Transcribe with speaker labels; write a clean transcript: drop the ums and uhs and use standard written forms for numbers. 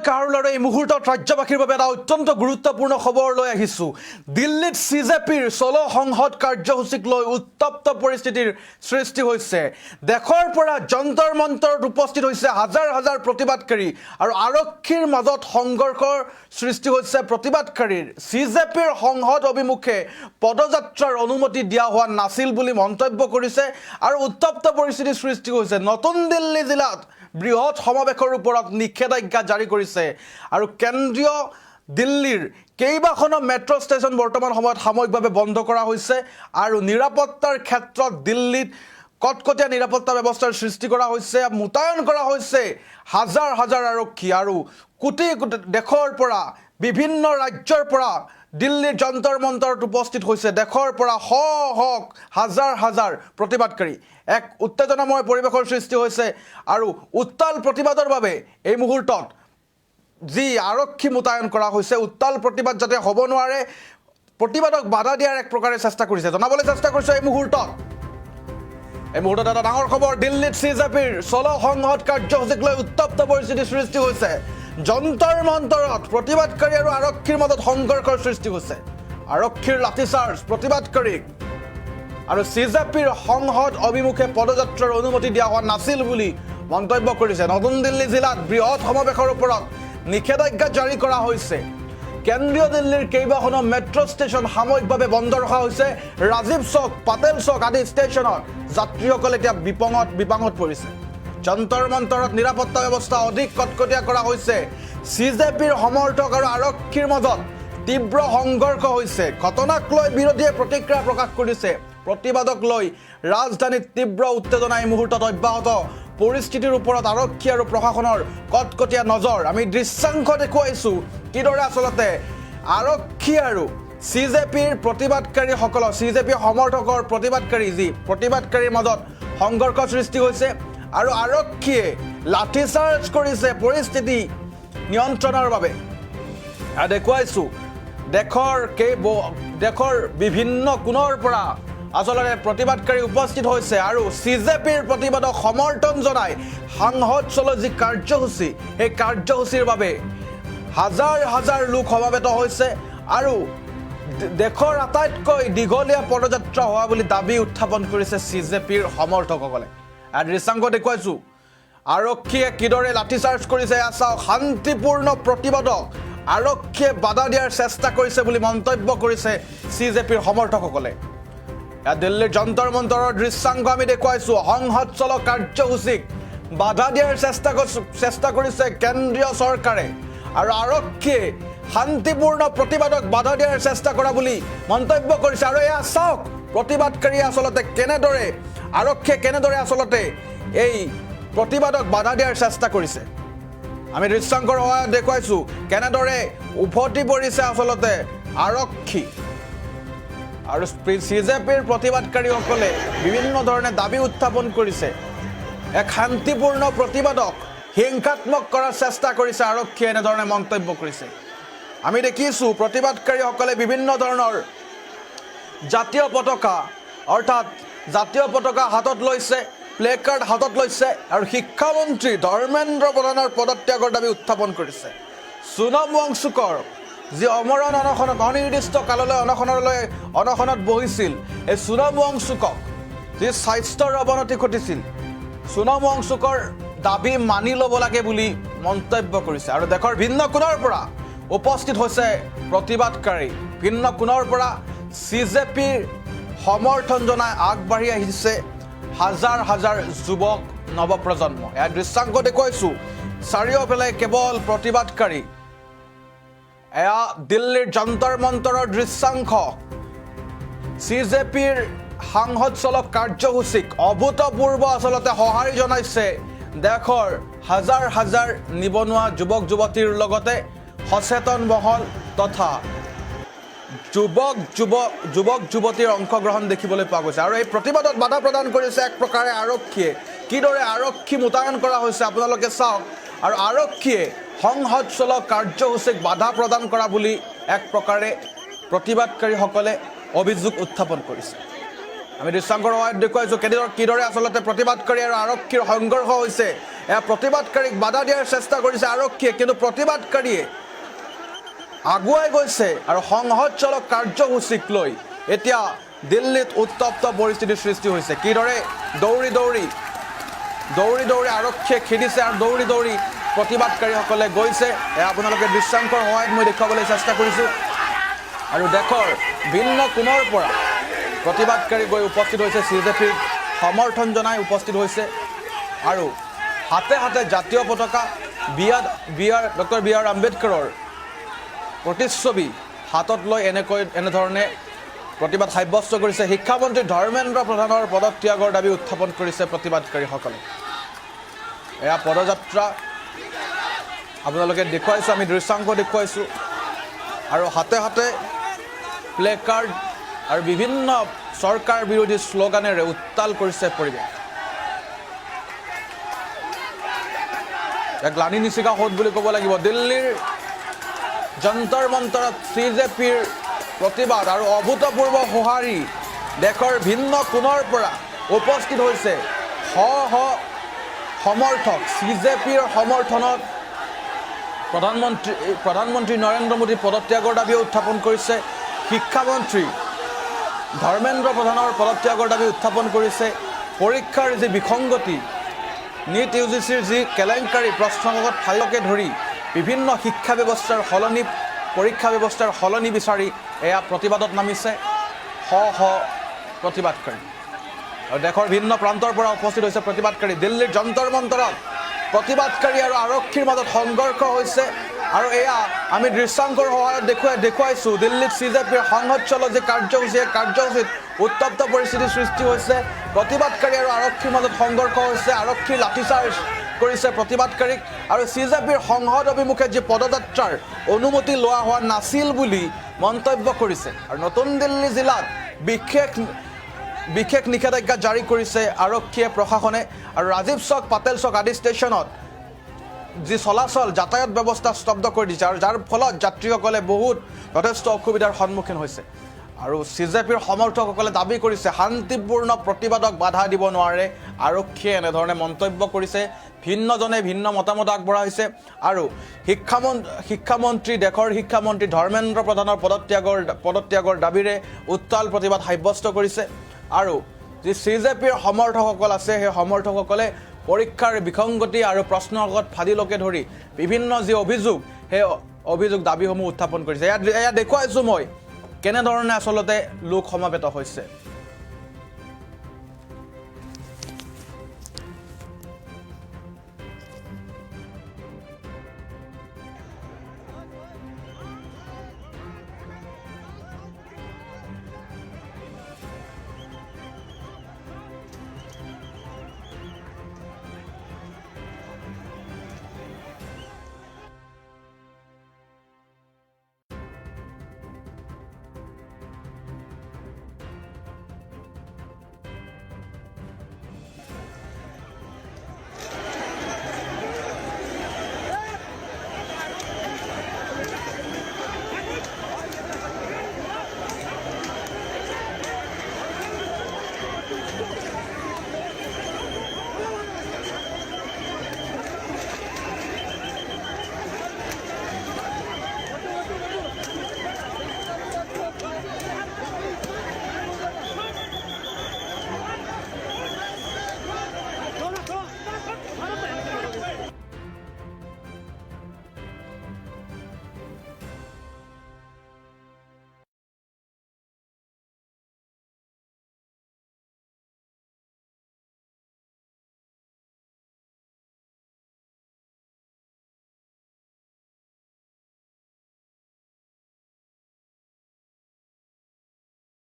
Speaker 1: কাৰোলৈ এই মুহূৰ্তত ৰাজ্যবাসীৰ বাবে এটা অত্যন্ত গুৰুত্বপূৰ্ণ খবৰ লৈ আহিছো। দিল্লীত সিজেপিৰ চলো সংসদ কাৰ্যসূচীক লৈ উত্তপ্ত পৰিস্থিতিৰ সৃষ্টি হৈছে। দেশৰ পৰা যন্তৰ মন্তৰত উপস্থিত হৈছে হাজাৰ হাজাৰ প্ৰতিবাদকাৰী আৰু আৰক্ষীৰ মাজত সংঘৰ্ষৰ সৃষ্টি হৈছে প্ৰতিবাদকাৰীৰ। সিজেপিৰ সংসদ অভিমুখে পদযাত্ৰাৰ অনুমতি দিয়া হোৱা নাছিল বুলি মন্তব্য কৰিছে আৰু উত্তপ্ত পৰিস্থিতিৰ সৃষ্টি হৈছে। নতুন দিল্লী জিলাত বৃহৎ সমাৱেশৰ ওপৰত নিষেধাজ্ঞা জাৰি কৰিছে আৰু কেন্দ্ৰীয় দিল্লীৰ কেইবাখনো মেট্ৰ' ষ্টেচন বৰ্তমান সময়ত সাময়িকভাৱে বন্ধ কৰা হৈছে আৰু নিৰাপত্তাৰ ক্ষেত্ৰত দিল্লীত কটকটীয়া নিৰাপত্তা ব্যৱস্থাৰ সৃষ্টি কৰা হৈছে, মোতায়েন কৰা হৈছে হাজাৰ হাজাৰ আৰক্ষী আৰু কোটি কোটি দেশৰ পৰা বিভিন্ন ৰাজ্যৰ পৰা দিল্লীৰ যন্তৰ মন্তৰত উপস্থিত হৈছে দেশৰ পৰা শ হাজাৰ হাজাৰ প্ৰতিবাদকাৰী। এক উত্তেজনাময় পৰিৱেশৰ সৃষ্টি হৈছে আৰু উত্তাল প্ৰতিবাদৰ বাবে এই মুহূৰ্তত যি আৰক্ষী মোতায়েন কৰা হৈছে, উত্তাল প্ৰতিবাদ যাতে হ'ব নোৱাৰে প্ৰতিবাদক বাধা দিয়াৰ এক প্ৰকাৰে চেষ্টা কৰিছে। জনাবলৈ চেষ্টা কৰিছোঁ এই মুহূৰ্তত এটা ডাঙৰ খবৰ। দিল্লীত সিজেপিৰ চলো সংসদ কাৰ্যসূচীক লৈ উত্তপ্ত পৰিস্থিতিৰ সৃষ্টি হৈছে। যন্তৰ মন্তৰত প্ৰতিবাদকাৰী আৰু আৰক্ষীৰ মাজত সংঘৰ্ষৰ সৃষ্টি হৈছে। আৰক্ষীৰ লাঠিচাৰ্জ প্ৰতিবাদকাৰীক আৰু সিজেপিৰ সংসদ অভিমুখে পদযাত্ৰাৰ অনুমতি দিয়া হোৱা নাছিল বুলি মন্তব্য কৰিছে। নতুন দিল্লী জিলাত বৃহৎ সমাৱেশৰ ওপৰত নিষেধাজ্ঞা জাৰি কৰা হৈছে। কেন্দ্ৰীয় দিল্লীৰ কেইবাখনো মেট্ৰ' ষ্টেচন সাময়িকভাৱে বন্ধ ৰখা হৈছে। ৰাজীৱ চৌক, পাটেল চৌক আদি ষ্টেচনত যাত্ৰীসকল এতিয়া বিপাঙত পৰিছে। যন্তৰ মন্তৰত নিৰাপত্তা ব্যৱস্থা অধিক কটকটীয়া কৰা হৈছে। সিজেপিৰ সমৰ্থক আৰু আৰক্ষীৰ মাজত তীব্ৰ সংঘৰ্ষ হৈছে। ঘটনাক লৈ বিৰোধীয়ে প্ৰতিক্ৰিয়া প্ৰকাশ কৰিছে। প্ৰতিবাদক লৈ ৰাজধানীত তীব্ৰ উত্তেজনা এই মুহূৰ্তত অব্যাহত। পৰিস্থিতিৰ ওপৰত আৰক্ষী আৰু প্ৰশাসনৰ কটকটীয়া নজৰ। আমি দৃশ্যাংশ দেখুৱাইছোঁ কিদৰে আচলতে আৰক্ষী আৰু সিজেপিৰ প্ৰতিবাদকাৰীসকলৰ, সিজেপি সমৰ্থকৰ প্ৰতিবাদকাৰীৰ মাজত সংঘৰ্ষ সৃষ্টি হৈছে আৰু আৰক্ষীয়ে লাঠিচাৰ্জ কৰিছে পৰিস্থিতি নিয়ন্ত্ৰণৰ বাবে। দেখুৱাইছোঁ দেশৰ বিভিন্ন কোণৰ পৰা আচলতে প্ৰতিবাদকাৰী উপস্থিত হৈছে আৰু সিজেপিৰ প্ৰতিবাদক সমৰ্থন জনাই সংসদ চলো যি কাৰ্যসূচী, সেই কাৰ্যসূচীৰ বাবে হাজাৰ হাজাৰ লোক সমাবেত হৈছে আৰু দেশৰ আটাইতকৈ দীঘলীয়া পদযাত্ৰা হোৱা বুলি দাবী উত্থাপন কৰিছে সিজেপিৰ সমৰ্থকসকলে। দৃশ্যাংশ দেখুৱাইছোঁ আৰক্ষীয়ে কিদৰে লাঠিচাৰ্জ কৰিছে। এয়া চাওক, শান্তিপূৰ্ণ প্ৰতিবাদক আৰক্ষীয়ে বাধা দিয়াৰ চেষ্টা কৰিছে বুলি মন্তব্য কৰিছে সিজেপিৰ সমৰ্থকসকলে। দিল্লীৰ যন্তৰ মন্তৰৰ দৃশ্যাংশ আমি দেখুৱাইছোঁ। সংসদ চলো কাৰ্যসূচীক বাধা দিয়াৰ চেষ্টা কৰিছে কেন্দ্ৰীয় চৰকাৰে আৰু আৰক্ষীয়ে শান্তিপূৰ্ণ প্ৰতিবাদক বাধা দিয়াৰ চেষ্টা কৰা বুলি মন্তব্য কৰিছে। আৰু এয়া চাওক প্ৰতিবাদকাৰীয়ে আচলতে আৰক্ষীয়ে কেনেদৰে আচলতে এই প্ৰতিবাদক বাধা দিয়াৰ চেষ্টা কৰিছে। আমি দৃশ্যাংশৰ সহায়ত দেখুৱাইছোঁ কেনেদৰে উভতি পৰিছে আচলতে আৰক্ষী আৰু সিজেপিৰ প্ৰতিবাদকাৰীসকলে বিভিন্ন ধৰণে দাবী উত্থাপন কৰিছে। এক শান্তিপূৰ্ণ প্ৰতিবাদক হিংসাত্মক কৰাৰ চেষ্টা কৰিছে আৰক্ষীয়ে, এনেধৰণে মন্তব্য কৰিছে। আমি দেখিছোঁ প্ৰতিবাদকাৰীসকলে বিভিন্ন ধৰণৰ জাতীয় পতাকা হাতত লৈছে, প্লে কাৰ্ড হাতত লৈছে আৰু শিক্ষামন্ত্ৰী ধৰ্মেন্দ্ৰ প্ৰধানৰ পদত্যাগৰ দাবী উত্থাপন কৰিছে। সোনম ৱাংচুকৰ যি অমৰণ অনশনত অনিৰ্দিষ্ট কাললৈ অনশনত বহিছিল, এই সোনম ৱাংচুকক যি স্বাস্থ্যৰ অৱনতি ঘটিছিল, সোনম ৱাংচুকৰ দাবী মানি ল'ব লাগে বুলি মন্তব্য কৰিছে। আৰু দেশৰ ভিন্ন কোণৰ পৰা উপস্থিত হৈছে প্ৰতিবাদকাৰী, ভিন্ন কোণৰ পৰা সিজেপিৰ সমৰ্থন জনাই আগবাঢ়ি আহিছে হাজাৰ হাজাৰ যুৱক নৱপ্ৰজন্ম। ইয়াৰ দৃশ্যাংশ দেখুৱাইছোঁ চাৰিওফালে কেৱল প্ৰতিবাদকাৰী। এয়া দিল্লীৰ যন্তৰ মন্তৰৰ দৃশ্যাংশ। সিজেপিৰ সংসদ চলো কাৰ্যসূচীক অভূতপূৰ্ব আচলতে সঁহাৰি জনাইছে দেশৰ হাজাৰ হাজাৰ নিবনুৱা যুৱক যুৱতীৰ লগতে সচেতন মহল তথা যুৱক যুৱতীৰ অংশগ্ৰহণ দেখিবলৈ পোৱা গৈছে। আৰু এই প্ৰতিবাদত বাধা প্ৰদান কৰিছে এক প্ৰকাৰে আৰক্ষীয়ে। কিদৰে আৰক্ষী মোতায়েন কৰা হৈছে আপোনালোকে চাওক। আৰু আৰক্ষীয়ে সংসদ চলো কাৰ্যসূচীক বাধা প্ৰদান কৰা বুলি এক প্ৰকাৰে প্ৰতিবাদকাৰীসকলে অভিযোগ উত্থাপন কৰিছে। আমি দৃশ্যাংকৰ সহায়ত দেখুৱাইছোঁ কিদৰে আচলতে প্ৰতিবাদকাৰী আৰু আৰক্ষীৰ সংঘৰ্ষ হৈছে এয়া প্ৰতিবাদকাৰীক বাধা দিয়াৰ চেষ্টা কৰিছে আৰক্ষীয়ে কিন্তু প্ৰতিবাদকাৰীয়ে আগুৱাই গৈছে আৰু সংহত চলক কাৰ্যসূচীক লৈ এতিয়া দিল্লীত উত্তপ্ত পৰিস্থিতিৰ সৃষ্টি হৈছে কিদৰে দৌৰি দৌৰি আৰক্ষীয়ে খেদিছে আৰু দৌৰি প্ৰতিবাদকাৰীসকলে গৈছে এয়া আপোনালোকে দৃশ্যাংকৰ সহায়ত মই দেখুৱাবলৈ চেষ্টা কৰিছোঁ আৰু দেশৰ ভিন্ন কোণৰ পৰা প্ৰতিবাদকাৰী গৈ উপস্থিত হৈছে CJPৰ সমৰ্থন জনাই উপস্থিত হৈছে আৰু হাতে হাতে জাতীয় পতাকা ডক্টৰ বি আৰ আম্বেদকাৰৰ প্ৰতিচ্ছবি হাতত লৈ এনেধৰণে প্ৰতিবাদ সাব্যস্ত কৰিছে শিক্ষামন্ত্ৰী ধৰ্মেন্দ্ৰ প্ৰধানৰ পদত্যাগৰ দাবী উত্থাপন কৰিছে প্ৰতিবাদকাৰীসকলে এয়া পদযাত্ৰা আপোনালোকে দেখুৱাইছোঁ আমি দৃশ্যাংক দেখুৱাইছোঁ আৰু হাতে হাতে প্লে কাৰ্ড আৰু বিভিন্ন চৰকাৰ বিৰোধী শ্লোগানেৰে উত্তাল কৰিছে পৰিৱেশ এক গ্লানি নিচিকা হোদ বুলি ক'ব লাগিব দিল্লীৰ যন্তৰ মন্তৰত CJPৰ প্ৰতিবাদ আৰু অভূতপূৰ্ব সঁহাৰি দেশৰ ভিন্ন কোণৰ পৰা উপস্থিত হৈছে সমৰ্থক CJPৰ সমৰ্থনত প্ৰধানমন্ত্ৰী নৰেন্দ্ৰ মোদী পদত্যাগৰ দাবী উত্থাপন কৰিছে শিক্ষামন্ত্ৰী ধৰ্মেন্দ্ৰ প্ৰধানৰ পদত্যাগৰ দাবী উত্থাপন কৰিছে পৰীক্ষাৰ যি বিসংগতি নীট UGCৰ যি কেলেংকাৰী প্ৰশ্নকাকত ফাইলকে ধৰি বিভিন্ন শিক্ষা ব্যৱস্থাৰ পৰীক্ষা ব্যৱস্থাৰ সলনি বিচাৰি এয়া প্ৰতিবাদত নামিছে প্ৰতিবাদকাৰী আৰু দেশৰ ভিন্ন প্ৰান্তৰ পৰা উপস্থিত হৈছে প্ৰতিবাদকাৰী দিল্লীৰ যন্তৰ মন্তৰত প্ৰতিবাদকাৰী আৰু আৰক্ষীৰ মাজত সংঘৰ্ষ হৈছে আৰু এয়া আমি দৃশ্যাংকৰ সহায়ত দেখুৱাইছোঁ দিল্লীত CJPৰ সংহত চলক যি কাৰ্যসূচীত উত্তপ্ত পৰিস্থিতিৰ সৃষ্টি হৈছে প্ৰতিবাদকাৰী আৰু আৰক্ষীৰ মাজত সংঘৰ্ষ হৈছে আৰক্ষীৰ লাঠিচাৰ্জ কৰিছে প্ৰতিবাদকাৰীক আৰু CJPৰ সংসদ অভিমুখে যি পদযাত্ৰাৰ অনুমতি লোৱা হোৱা নাছিল বুলি মন্তব্য কৰিছে আৰু নতুন দিল্লী জিলাত বিশেষ নিষেধাজ্ঞা জাৰি কৰিছে আৰক্ষীয়ে প্ৰশাসনে আৰু ৰাজীৱ চক পাটেল চক আদি ষ্টেচনত যি চলাচল যাতায়াত ব্যৱস্থা স্তব্ধ কৰি দিছে আৰু যাৰ ফলত যাত্ৰীসকলে যথেষ্ট অসুবিধাৰ সন্মুখীন হৈছে আৰু CJPৰ সমৰ্থকসকলে দাবী কৰিছে শান্তিপূৰ্ণ প্ৰতিবাদক বাধা দিব নোৱাৰে আৰক্ষীয়ে এনেধৰণে মন্তব্য কৰিছে ভিন্নজনে ভিন্ন মতামত আগবঢ়াইছে আৰু দেশৰ শিক্ষামন্ত্ৰী ধৰ্মেন্দ্ৰ প্ৰধানৰ পদত্যাগৰ দাবীৰে উত্তাল প্ৰতিবাদ সাব্যস্ত কৰিছে আৰু যি CJPৰ সমৰ্থকসকল আছে সেই সমৰ্থকসকলে পৰীক্ষাৰ বিসংগতি আৰু প্ৰশ্নকাকত ফাদিলকে ধৰি বিভিন্ন যি অভিযোগ সেই অভিযোগ দাবীসমূহ উত্থাপন কৰিছে এয়া দেখুৱাইছোঁ মই কেনেধৰণে আচলতে লোক সমাবেত হৈছে